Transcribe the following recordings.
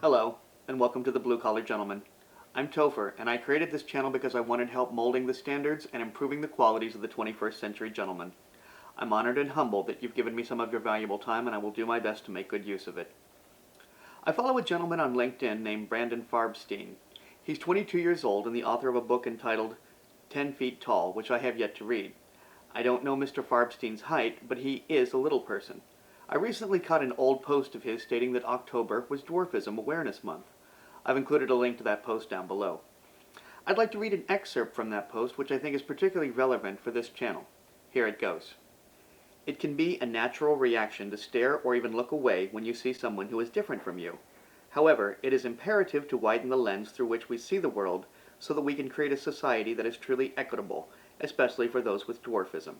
Hello, and welcome to the Blue Collar Gentleman. I'm Topher, and I created this channel because I wanted help molding the standards and improving the qualities of the 21st century gentleman. I'm honored and humbled that you've given me some of your valuable time, and I will do my best to make good use of it. I follow a gentleman on LinkedIn named Brandon Farbstein. He's 22 years old and the author of a book entitled 10 Feet Tall, which I have yet to read. I don't know Mr. Farbstein's height, but he is a little person. I recently caught an old post of his stating that October was Dwarfism Awareness Month. I've included a link to that post down below. I'd like to read an excerpt from that post, which I think is particularly relevant for this channel. Here it goes. It can be a natural reaction to stare or even look away when you see someone who is different from you. However, it is imperative to widen the lens through which we see the world so that we can create a society that is truly equitable, especially for those with dwarfism.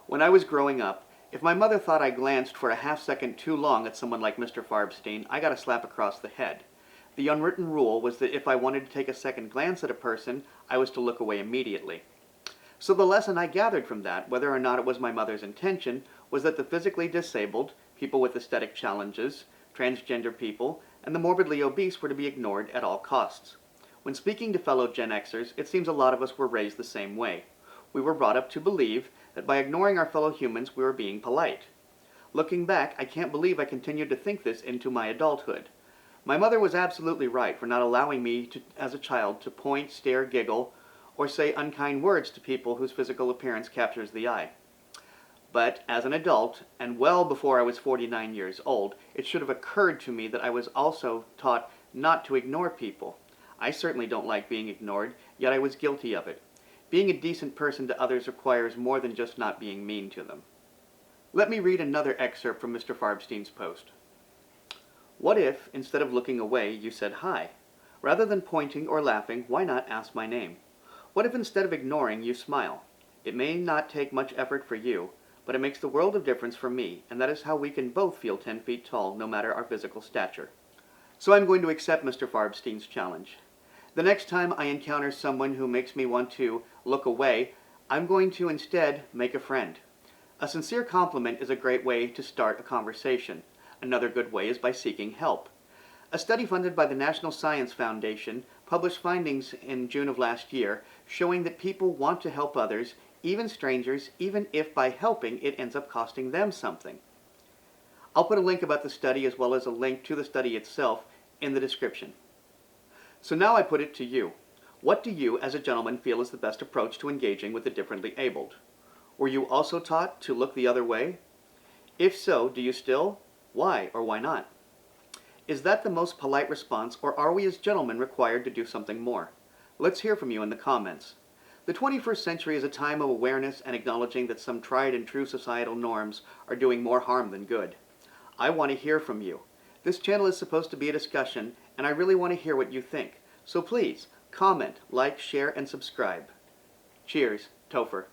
When I was growing up, if my mother thought I glanced for a half-second too long at someone like Mr. Farbstein, I got a slap across the head. The unwritten rule was that if I wanted to take a second glance at a person, I was to look away immediately. So the lesson I gathered from that, whether or not it was my mother's intention, was that the physically disabled, people with aesthetic challenges, transgender people, and the morbidly obese were to be ignored at all costs. When speaking to fellow Gen Xers, it seems a lot of us were raised the same way. We were brought up to believe that by ignoring our fellow humans we were being polite. Looking back, I can't believe I continued to think this into my adulthood. My mother was absolutely right for not allowing me as a child to point, stare, giggle, or say unkind words to people whose physical appearance captures the eye. But as an adult, and well before I was 49 years old, it should have occurred to me that I was also taught not to ignore people. I certainly don't like being ignored, yet I was guilty of it. Being a decent person to others requires more than just not being mean to them. Let me read another excerpt from Mr. Farbstein's post. What if, instead of looking away, you said hi? Rather than pointing or laughing, why not ask my name? What if instead of ignoring, you smile? It may not take much effort for you, but it makes the world of difference for me, and that is how we can both feel 10 feet tall, no matter our physical stature. So I'm going to accept Mr. Farbstein's challenge. The next time I encounter someone who makes me want to look away, I'm going to instead make a friend. A sincere compliment is a great way to start a conversation. Another good way is by seeking help. A study funded by the National Science Foundation published findings in June of last year showing that people want to help others, even strangers, even if by helping it ends up costing them something. I'll put a link about the study as well as a link to the study itself in the description. So now I put it to you. What do you, as a gentleman, feel is the best approach to engaging with the differently abled? Were you also taught to look the other way? If so, do you still? Why or why not? Is that the most polite response, or are we as gentlemen required to do something more? Let's hear from you in the comments. The 21st century is a time of awareness and acknowledging that some tried and true societal norms are doing more harm than good. I want to hear from you. This channel is supposed to be a discussion, and I really want to hear what you think. So please, comment, like, share, and subscribe. Cheers, Topher.